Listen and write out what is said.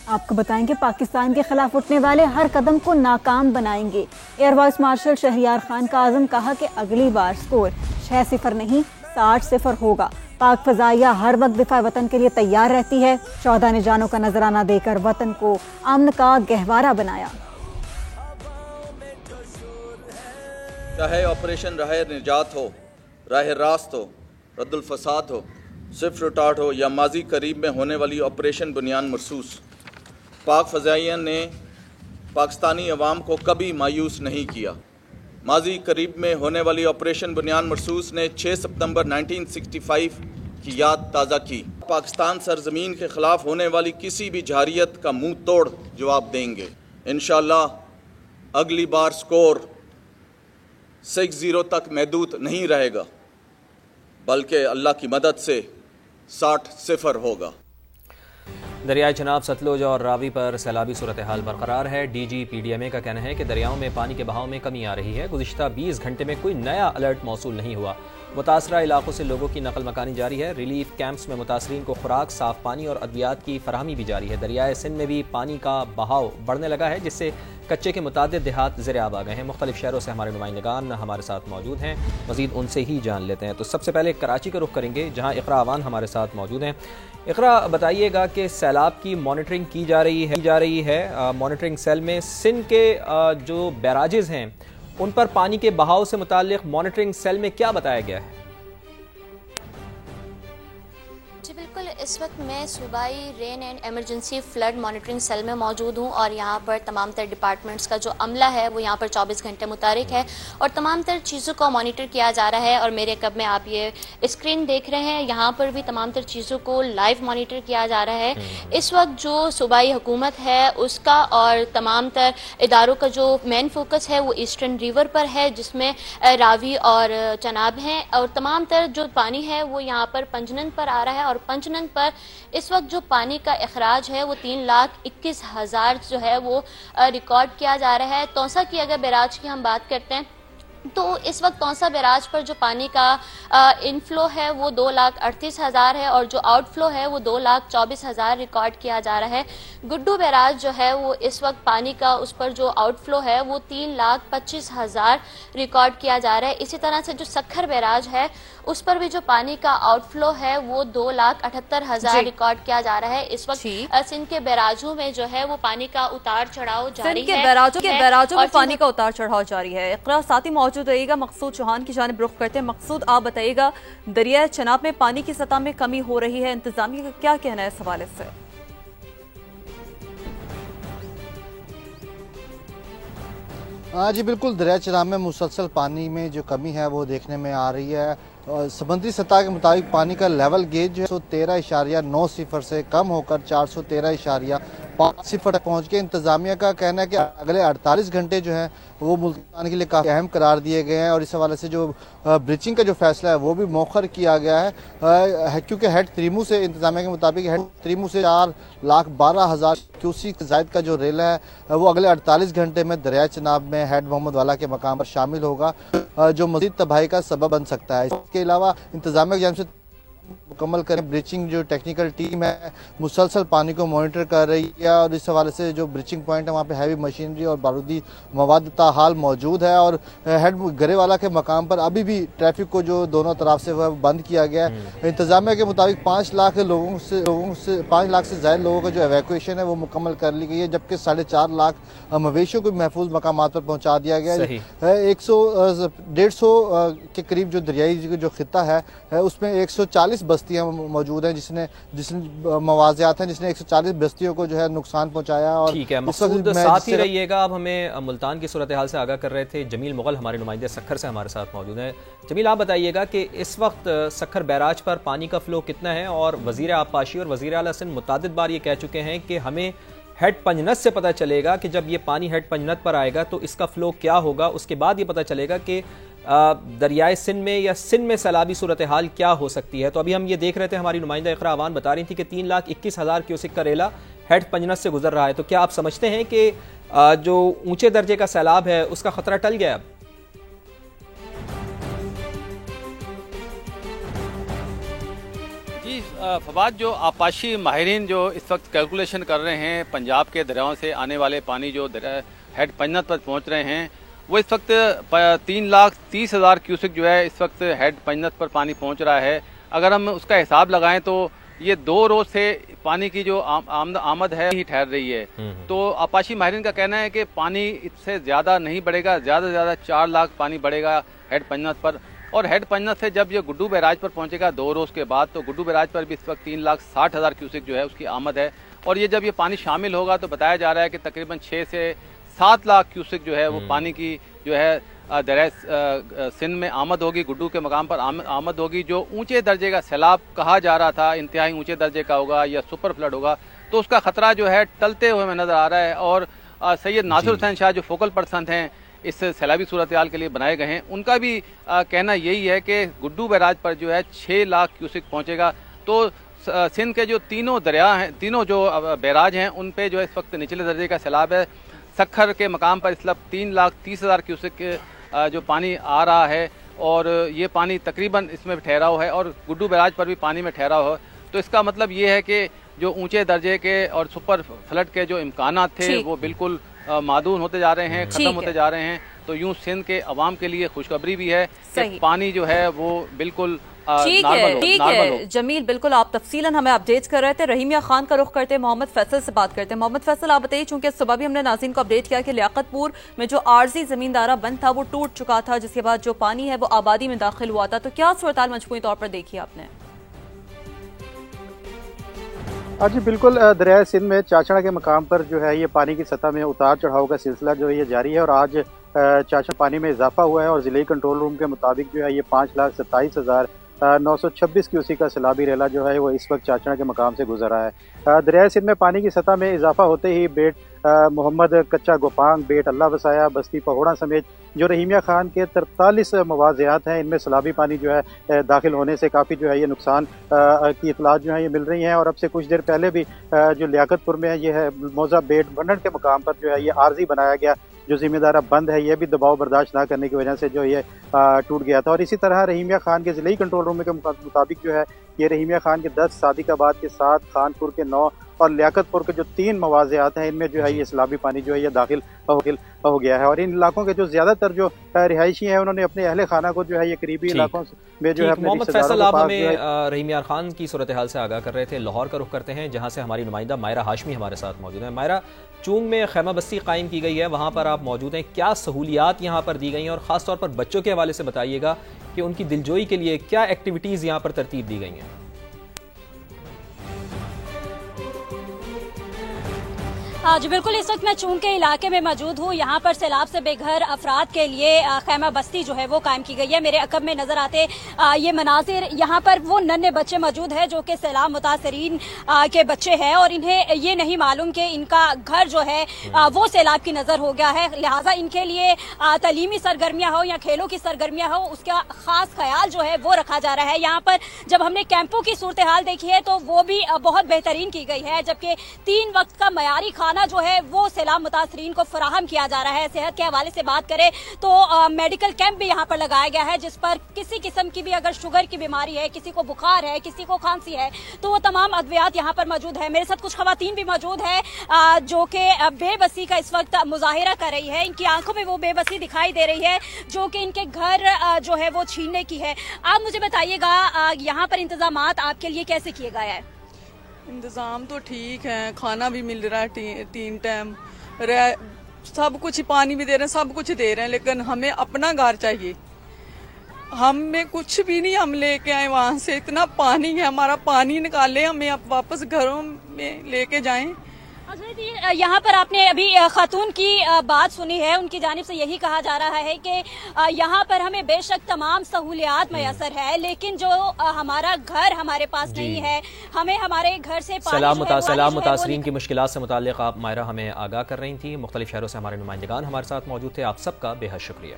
آپ کو بتائیں گے پاکستان کے خلاف اٹھنے والے ہر قدم کو ناکام بنائیں گے۔ Air vice marshal Shahryar Khan کا عزم، کہا کہ اگلی بار سکور 6-0 نہیں 60-0 ہوگا۔ پاک فضائیہ ہر وقت دفاع وطن کے لیے تیار رہتی ہے، 14 نے جانوں کا نذرانہ دے کر وطن کو امن کا گہوارہ بنایا۔ چاہے آپریشن راہ نجات ہو، راہ راست ہو، رد الفساد ہو، سوئفٹ ریٹارڈ ہو یا ماضی قریب میں ہونے والی آپریشن بنیان مرصوص، پاک فضائیہ نے پاکستانی عوام کو کبھی مایوس نہیں کیا۔ ماضی قریب میں ہونے والی آپریشن بنیان مرصوص نے 6 ستمبر 1965 کی یاد تازہ کی۔ پاکستان سرزمین کے خلاف ہونے والی کسی بھی جارحیت کا منہ توڑ جواب دیں گے۔ انشاءاللہ اگلی بار سکور 6-0 تک محدود نہیں رہے گا، بلکہ اللہ کی مدد سے 60-0 ہوگا۔ دریائے چناب، ستلج اور راوی پر سیلابی صورتحال برقرار ہے۔ D G P D M A کا کہنا ہے کہ دریاؤں میں پانی کے بہاؤ میں کمی آ رہی ہے۔ گزشتہ 20 گھنٹے میں کوئی نیا الرٹ موصول نہیں ہوا۔ متاثرہ علاقوں سے لوگوں کی نقل مکانی جاری ہے۔ ریلیف کیمپس میں متاثرین کو خوراک، صاف پانی اور ادویات کی فراہمی بھی جاری ہے۔ دریائے سندھ میں بھی پانی کا بہاؤ بڑھنے لگا ہے، جس سے کچے کے متعدد دیہات زیر آب آ گئے ہیں۔ مختلف شہروں سے ہمارے نمائندگان ہمارے ساتھ موجود ہیں، مزید ان سے ہی جان لیتے ہیں۔ تو سب سے پہلے کراچی کا رخ کریں گے، جہاں اقرا اوان ہمارے ساتھ موجود ہیں۔ اقرا، بتائیے گا کہ سیلاب کی مانیٹرنگ کی جا رہی ہے مانیٹرنگ سیل میں سندھ کے جو بیراجز ہیں ان پر پانی کے بہاؤ سے متعلق مانیٹرنگ سیل میں کیا بتایا گیا ہے؟ جی بالکل، اس وقت میں صوبائی rain and emergency flood monitoring cell میں موجود ہوں، اور یہاں پر تمام تر ڈپارٹمنٹس کا جو عملہ ہے وہ یہاں پر 24 گھنٹے متحرک ہے اور تمام تر چیزوں کو مانیٹر کیا جا رہا ہے۔ اور میرے قب میں آپ یہ اسکرین دیکھ رہے ہیں، یہاں پر بھی تمام تر چیزوں کو لائیو مانیٹر کیا جا رہا ہے۔ اس وقت جو صوبائی حکومت ہے اس کا اور تمام تر اداروں کا جو مین فوکس ہے وہ ایسٹرن ریور پر ہے، جس میں راوی اور چناب ہیں، اور تمام تر جو پانی ہے وہ یہاں پر پنجنن پر آ رہا ہے، اور پنجنن پر اس وقت جو پانی کا اخراج ہے وہ 3,21,000 جو ہے وہ ریکارڈ کیا جا رہا ہے۔ توسا کی اگر بیراج کی ہم بات کرتے ہیں تو اس وقت توسا بیراج پر جو پانی کا انفلو ہے وہ 2,38,000 ہے، اور جو آؤٹ فلو ہے وہ 2,24,000 ریکارڈ کیا جا رہا ہے۔ گڈو بیراج جو ہے وہ اس وقت پانی کا اس پر جو آؤٹ فلو ہے وہ 3,25,000 ریکارڈ کیا جا رہا ہے۔ اسی طرح سے جو سکھر بیراج ہے اس پر بھی جو پانی کا آؤٹ فلو ہے وہ 2,78,000 ریکارڈ کیا جا رہا ہے۔ اس وقت سندھ کے بیراجوں میں جو ہے وہ پانی کا اتار چڑھاؤ جاری ہے، بیراجوں میں پانی کا اتار چڑھاؤ جاری ہے۔ اقرا ساتھ ہی موجود رہے گا، مقصود چوہان کی جانب رخ کرتے ہیں۔ مقصود، آپ بتائیے گا دریائے چناب میں پانی کی سطح میں کمی ہو رہی ہے، انتظامیہ کا کیا کہنا ہے اس حوالے سے؟ ہاں جی بالکل، دریائے چناب میں مسلسل پانی میں جو کمی ہے وہ دیکھنے میں آ رہی ہے۔ سمندری سطح کے مطابق پانی کا لیول گیج جو ہے 113.90 سے کم ہو کر 413.50 تک پہنچ کے انتظامیہ کا کہنا ہے کہ اگلے 48 گھنٹے جو ہیں وہ ملک کے لیے کافی اہم قرار دیے گئے ہیں، اور اس حوالے سے جو بریچنگ کا جو فیصلہ ہے وہ بھی مؤخر کیا گیا ہے، کیونکہ ہیڈ تریمو سے انتظامیہ کے مطابق ہیڈ تریمو سے 4,12,000 کیوسیک زائد کا جو ریلا ہے وہ اگلے 48 گھنٹے میں دریائے چناب میں ہیڈ محمد والا کے مقام پر شامل ہوگا، جو مزید تباہی کا سبب بن سکتا ہے۔ اس کے علاوہ انتظامیہ کی جانب سے مکمل کریں بریچنگ جو ٹیکنیکل ٹیم ہے مسلسل پانی کو مانیٹر کر رہی ہے، اور اس حوالے سے جو بریچنگ پوائنٹ ہے وہاں پہ ہیوی مشینری اور بارودی مواد تاحال موجود ہے، اور ہیڈ گرے والا کے مقام پر ابھی بھی ٹریفک کو جو دونوں طرف سے وہ بند کیا گیا ہے۔ انتظامیہ کے مطابق 5 لاکھ سے زائد لوگوں کا جو ایویکویشن ہے وہ مکمل کر لی گئی ہے، جبکہ 4.5 لاکھ مویشیوں کو محفوظ مقامات پر پہنچا دیا گیا ہے۔ 150 کے قریب جو دریائی جو خطہ ہے اس میں 140 بستیاں موجود ہیں جس مواضعات ہیں جس نے 140 بستیوں کو جو ہے نقصان پہنچایا۔ اور ٹھیک ہے، مقصود ساتھ ہی رہیے گا۔ اب ہمیں ملتان کی صورتحال سے آگاہ کر رہے تھے جمیل مغل، ہمارے نمائندے سکھر سے ہمارے ساتھ موجود ہیں۔ جمیل، آپ بتائیے گا کہ اس وقت سکھر بیراج پر پانی کا فلو کتنا ہے، اور وزیر آبپاشی اور وزیر اعلیٰ سندھ متعدد بار یہ کہہ چکے ہیں کہ ہمیں ہیڈ پنجنت سے پتہ چلے گا کہ جب یہ پانی ہیڈ پنجنت پر آئے گا تو اس کا فلو کیا ہوگا، اس کے بعد یہ پتہ چلے گا کہ دریائے سندھ میں یا سندھ میں سیلابی صورتحال کیا ہو سکتی ہے۔ تو ابھی ہم یہ دیکھ رہے تھے، ہماری نمائندہ اقرا اوان بتا رہی تھی کہ 3,21,000 کیوسک کا ریلا ہیڈ پنجنت سے گزر رہا ہے۔ تو کیا آپ سمجھتے ہیں کہ جو اونچے درجے کا سیلاب ہے اس کا خطرہ ٹل گیا اب؟ جی फवाद, जो आपाशी माहिरीन जो इस वक्त कैलकुलेशन कर रहे हैं पंजाब के दरियाओं से आने वाले पानी जो हेड पंजनत पर पहुंच रहे हैं, वो इस वक्त 3,30,000 क्यूसेक जो है इस वक्त हेड पंजनत पर पानी पहुंच रहा है। अगर हम उसका हिसाब लगाएं तो ये 2 रोज से पानी की जो आमद है ही ठहर रही है। तो आपाशी माहिरीन का कहना है कि पानी इससे ज़्यादा नहीं बढ़ेगा, ज़्यादा से ज़्यादा 4 लाख पानी बढ़ेगा हेड पंजनत पर। और हेड पंजनत से जब ये गुड्डू बैराज पर पहुंचेगा 2 रोज के बाद, तो गुड्डू बैराज पर भी इस वक्त 3,60,000 क्यूसेक जो है उसकी आमद है। और ये जब ये पानी शामिल होगा तो बताया जा रहा है कि तकरीबन 6 से 7 लाख क्यूसेक जो है वो पानी की जो है दरिया सिंध में आमद होगी, गुड्डू के मकाम पर आमद होगी। जो ऊंचे दर्जे का सैलाब कहा जा रहा था, इंतहाई ऊंचे दर्जे का होगा या सुपर फ्लड होगा, तो उसका खतरा जो है टलते हुए हमें नजर आ रहा है। और सैयद नासिर हुसैन शाह जो फोकल पर्सन हैं इस सैलाबी सूरत हाल के लिए बनाए गए हैं, उनका भी कहना यही है कि गुड्डू बैराज पर जो है 6 लाख क्यूसेक पहुंचेगा। तो सिंध के जो तीनों दरिया हैं, तीनों जो बैराज हैं, उन पे जो है इस वक्त निचले दर्जे का सैलाब है। सखर के मकाम पर इस वक्त 3,30,000 क्यूसेक जो पानी आ रहा है और ये पानी तकरीबन इसमें ठहराव है और गुड्डू बैराज पर भी पानी में ठहराव है। तो इसका मतलब ये है कि जो ऊंचे दर्जे के और सुपर फ्लड के जो इम्कानात थे वो बिल्कुल मादून होते जा रहे हैं, खत्म होते जा रहे हैं। तो यूं सिंध के अवाम के लिए खुशखबरी भी है कि पानी जो है वो बिल्कुल ठीक है जमील, बिल्कुल आप तफसीलन हमें अपडेट कर रहे थे। रहीमिया खान का रुख करते मोहम्मद फैसल से बात करते हैं। मोहम्मद फैसल, आप बताइए, चूंकि सुबह भी हमने नाज़रीन को अपडेट किया कि लियाकतपुर में जो आर्जी जमींदारा बंद था वो टूट चुका था, जिसके बाद जो पानी है वो आबादी में दाखिल हुआ था। तो क्या सूरत मजमूई तौर पर देखी आपने? जी बिल्कुल, दरिया सिंध में चाचड़ा के मकाम पर जो है ये पानी की सतह में उतार चढ़ाव का सिलसिला जो है ये जारी है। और आज चाचड़ा पानी में इजाफा हुआ है और जिले कंट्रोल रूम के मुताबिक जो है ये 5,27,926 क्यूसेक का सैलाबी रेला जो है वो इस वक्त चाचड़ा के मकाम से गुजर रहा है। दरिया सिंध में पानी की सतह में इजाफा होते ही बेट मोहम्मद कच्चा गोपांग, बेट अल्लाह वसाया, बस्ती पहोड़ा समेत जो रहीमिया खान के 43 मवाज़ियात हैं, इनमें सैलाबी पानी जो है दाखिल होने से काफ़ी जो है ये नुकसान की इतलात जो है ये मिल रही हैं। और अब से कुछ देर पहले भी जो लियाकतपुर में ये है मौजा बेट बनड़ के मकाम पर जो है ये आर्जी बनाया गया, जो जिम्मेदारा बंद है, ये भी दबाव बर्दाश्त ना करने की वजह से जो ये टूट गया था। और इसी तरह रहीमिया खान के ज़िले कंट्रोल रूम के मुताबिक जो है ये रहीमिया खान के 10, सादिकाबाद के 7, खानपुर के 9 और लियाकतपुर के जो 3 मवाज़ियात हैं, इनमें जो है ये सैलाबी पानी जो है ये दाखिल हो गया है। और इन इलाकों के जो ज्यादातर जो रिहायशी हैं उन्होंने अपने अहले खाना को जो है ये करीबी इलाकों में जो है मोहम्मद फैसल, आप हमें रहीमिया खान की सूरत हाल से आगाह कर रहे थे। लाहौर का रुख करते हैं जहाँ से हमारी नुमाइंदा मायरा हाशमी हमारे साथ मौजूद है। मायरा, चूंग में खैमा बस्ती कायम की गई है, वहाँ पर आप मौजूद हैं, क्या सहूलियात यहाँ पर दी गई हैं और ख़ास तौर पर बच्चों के हवाले से बताइएगा कि उनकी दिलजोई के लिए क्या एक्टिविटीज़ यहाँ पर तरतीब दी गई हैं? हाँ जी बिल्कुल, इस वक्त मैं चूंग के इलाके में मौजूद हूँ। यहाँ पर सैलाब से बेघर अफराद के लिए खैमा बस्ती जो है वो कायम की गई है। मेरे अकब में नजर आते ये मनाजिर, यहाँ पर वो नन्हे बच्चे मौजूद हैं जो कि सैलाब मुतासरीन के बच्चे हैं और इन्हें ये नहीं मालूम कि इनका घर जो है वो सैलाब की नजर हो गया है। लिहाजा इनके लिए तालीमी सरगर्मियाँ हो या खेलों की सरगर्मियाँ हो, उसका खास ख्याल जो है वो रखा जा रहा है। यहाँ पर जब हमने कैंपों की सूरत हाल देखी है तो वो भी बहुत बेहतरीन की गई है, जबकि 3 वक्त का मयारी खाना जो है वो सैलाब मुतासरीन को फराहम किया जा रहा है। सेहत के हवाले से बात करें तो मेडिकल कैंप भी यहाँ पर लगाया गया है, जिस पर किसी किस्म की भी अगर शुगर की बीमारी है, किसी को बुखार है, किसी को खांसी है, तो वो तमाम अद्वियात यहाँ पर मौजूद है। मेरे साथ कुछ खवातीन भी मौजूद है जो कि बेबसी का इस वक्त मुजाहिरा कर रही है। इनकी आंखों में वो बेबसी दिखाई दे रही है जो कि इनके घर जो है वो छीनने की है। आप मुझे बताइएगा यहाँ पर इंतजामात आपके लिए कैसे किए गए हैं? इंतज़ाम तो ठीक है, खाना भी मिल रहा है 3 टाइम, सब कुछ, पानी भी दे रहे हैं, सब कुछ दे रहे हैं, लेकिन हमें अपना घर चाहिए। हमें कुछ भी नहीं हम लेके आए वहाँ से, इतना पानी है, हमारा पानी निकाले, हमें अब वापस घरों में लेके जाएं। यहाँ पर आपने अभी खातून की बात सुनी है, उनकी जानिब से यही कहा जा रहा है कि यहाँ पर हमें बेशक तमाम सहूलियात मैसर है, लेकिन जो हमारा घर हमारे पास नहीं है, हमें हमारे घर से सैलाब मुतासरीन की मुश्किलात से मुताल्लिक़ आप मायरा हमें आगाह कर रही थी। मुख्तलिफ शहरों से हमारे नुमाइंदगान हमारे साथ मौजूद थे। आप सबका बेहद शुक्रिया।